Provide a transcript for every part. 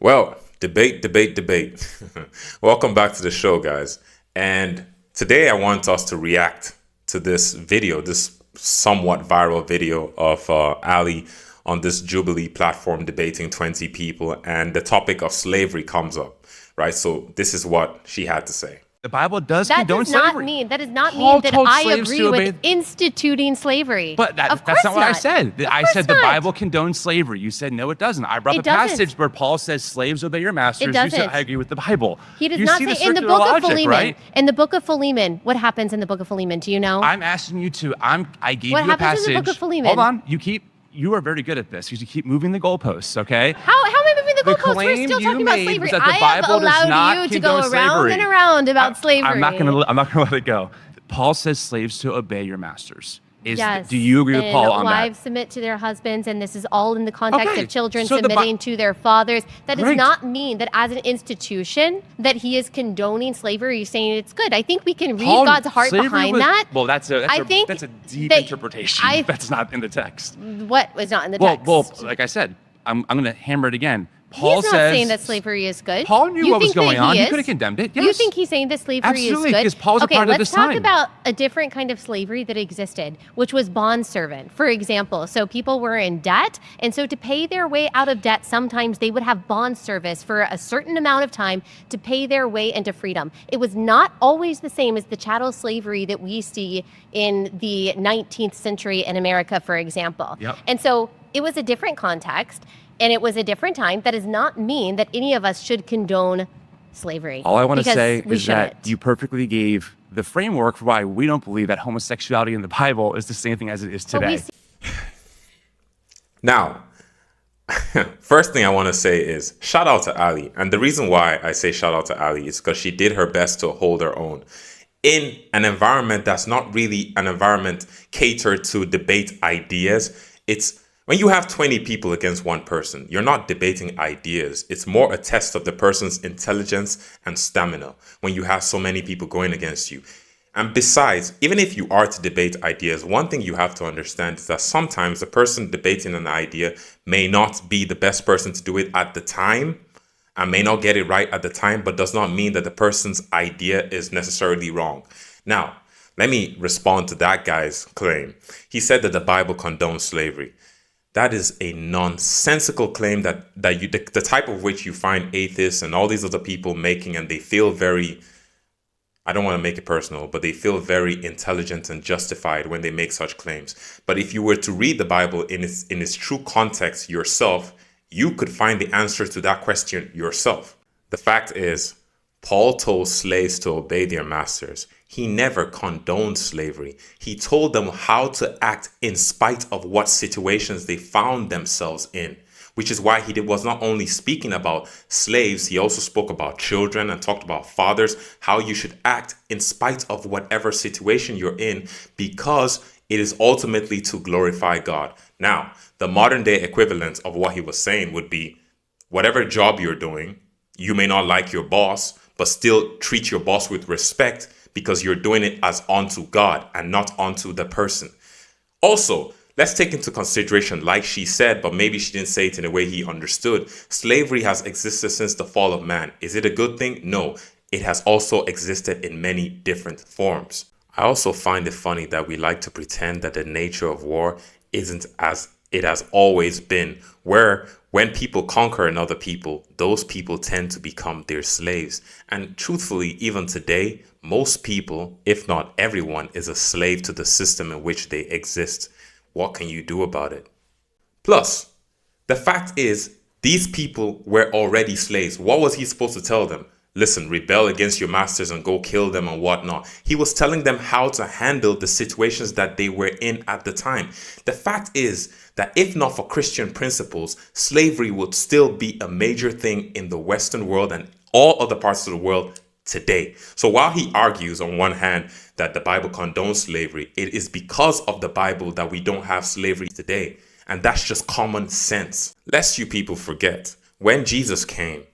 Well, debate. Welcome back to the show, guys. And today I want us to react to this video, this somewhat viral video of Ali on this Jubilee platform debating 20 people, and the topic of slavery comes up, right? So this is what she had to say. The Bible does That condone does not slavery. mean that I slaves agree to with obey- instituting slavery. But Of that's course not what I said. I course said the not. Bible condones slavery. You said no, it doesn't. I brought It the passage doesn't. where Paul says slaves obey your masters. It You said doesn't. I agree with the Bible. He does you not see say in the circular book of logic, Philemon. right? In the book of Philemon, what happens in the book of Philemon? Do you know? I'm asking you to. I gave What you a happens passage. in the book of Philemon? Hold on. You are very good at this. You keep moving the goalposts. Okay. How am I moving the The goalposts? We're claim still you talking about made slavery. was that the I have Bible does not allowed you to go condone around slavery. and around about slavery. I'm not gonna let it go. Paul says slaves to obey your masters. Yes. Do you agree with and Paul on wives that? submit to their husbands, and this is all in the context Okay, of children so the submitting to their fathers. That does Great. not mean that as an institution that he is condoning slavery. He's saying it's good. I think we can read Paul, God's heart slavery behind was- that. Well, that's a deep that interpretation. That's not in the text. What was not in the text? Well, like I said, I'm going to hammer it again. Paul He's not says saying that slavery is good. Paul knew You what was think that going on. He is? could have condemned it. You Yes. think he's saying that slavery Absolutely, is good? because Paul's a okay, part of let's this talk time. about a different kind of slavery that existed, which was bondservant, for example. So people were in debt, and so to pay their way out of debt, sometimes they would have bond service for a certain amount of time to pay their way into freedom. It was not always the same as the chattel slavery that we see in the 19th century in America, for example. Yep. And so it was a different context. And it was a different time. That does not mean that any of us should condone slavery. All I want to because say we is that shouldn't. you perfectly gave the framework for why we don't believe that homosexuality in the Bible is the same thing as it is But we today. see- Now, first thing I want to say is shout out to Ali. And the reason why I say shout out to Ali is because she did her best to hold her own in an environment that's not really an environment catered to debate ideas. It's when you have 20 people against one person, you're not debating ideas. It's more a test of the person's intelligence and stamina when you have so many people going against you. And besides, even if you are to debate ideas, one thing you have to understand is that sometimes the person debating an idea may not be the best person to do it at the time and may not get it right at the time, but does not mean that the person's idea is necessarily wrong. Now, let me respond to that guy's claim. He said that the Bible condones slavery. That is a nonsensical claim that the type of which you find atheists and all these other people making, and they feel very, I don't want to make it personal, but they feel very intelligent and justified when they make such claims. But if you were to read the Bible in its true context yourself, you could find the answer to that question yourself. The fact is, Paul told slaves to obey their masters. He never condoned slavery. He told them how to act in spite of what situations they found themselves in, which is why he was not only speaking about slaves, he also spoke about children and talked about fathers, how you should act in spite of whatever situation you're in, because it is ultimately to glorify God. Now, the modern day equivalent of what he was saying would be whatever job you're doing, you may not like your boss, but still treat your boss with respect because you're doing it as unto God and not unto the person. Also, let's take into consideration, like she said, but maybe she didn't say it in a way he understood, slavery has existed since the fall of man. Is it a good thing? No. It has also existed in many different forms. I also find it funny that we like to pretend that the nature of war isn't as it has always been, where when people conquer another people, those people tend to become their slaves. And truthfully, even today, most people, if not everyone, is a slave to the system in which they exist. What can you do about it? Plus, the fact is, these people were already slaves. What was he supposed to tell them? Listen, rebel against your masters and go kill them and whatnot. He was telling them how to handle the situations that they were in at the time. The fact is that if not for Christian principles, slavery would still be a major thing in the Western world and all other parts of the world today. So while he argues on one hand that the Bible condones slavery, it is because of the Bible that we don't have slavery today. And that's just common sense. Lest you people forget, when Jesus came,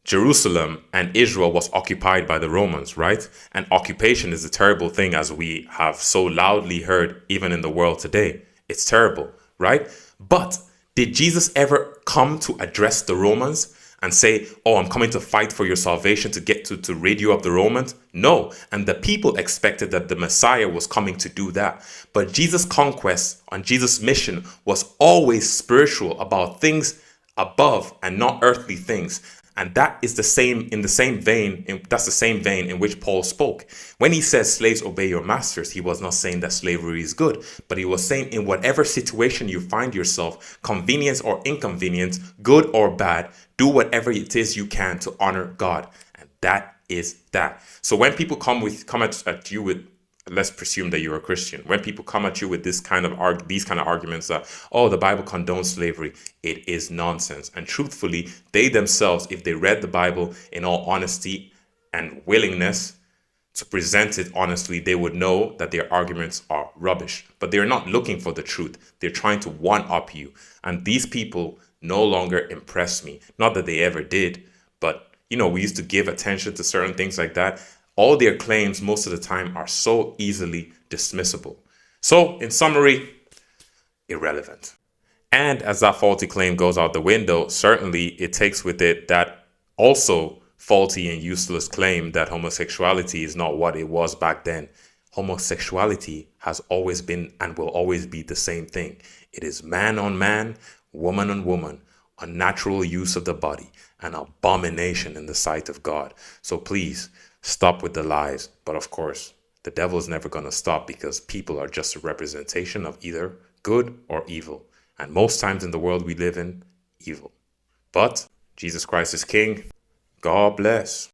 Jerusalem and Israel was occupied by the Romans, right? And occupation is a terrible thing, as we have so loudly heard even in the world today. It's terrible, right? But did Jesus ever come to address the Romans and say, oh, I'm coming to fight for your salvation to get to rid you of the Romans? No. And the people expected that the Messiah was coming to do that. But Jesus' conquest and Jesus' mission was always spiritual, about things above and not earthly things. And that is the same in the same vein. That's the same vein in which Paul spoke. When he says, slaves, obey your masters, he was not saying that slavery is good, but he was saying in whatever situation you find yourself, convenience or inconvenience, good or bad, do whatever it is you can to honor God. And that is that. So when people come at you with, let's presume that you're a Christian. When people come at you with these kind of arguments that, oh, the Bible condones slavery, it is nonsense. And truthfully, they themselves, if they read the Bible in all honesty and willingness to present it honestly, they would know that their arguments are rubbish. But they're not looking for the truth. They're trying to one-up you. And these people no longer impress me. Not that they ever did, but, we used to give attention to certain things like that. All their claims most of the time are so easily dismissible. So, in summary, irrelevant. And as that faulty claim goes out the window, certainly it takes with it that also faulty and useless claim that homosexuality is not what it was back then. Homosexuality has always been and will always be the same thing. It is man on man, woman on woman, unnatural use of the body, an abomination in the sight of God. So please, stop with the lies. But of course, the devil is never going to stop, because people are just a representation of either good or evil. And most times in the world we live in, evil. But Jesus Christ is King. God bless.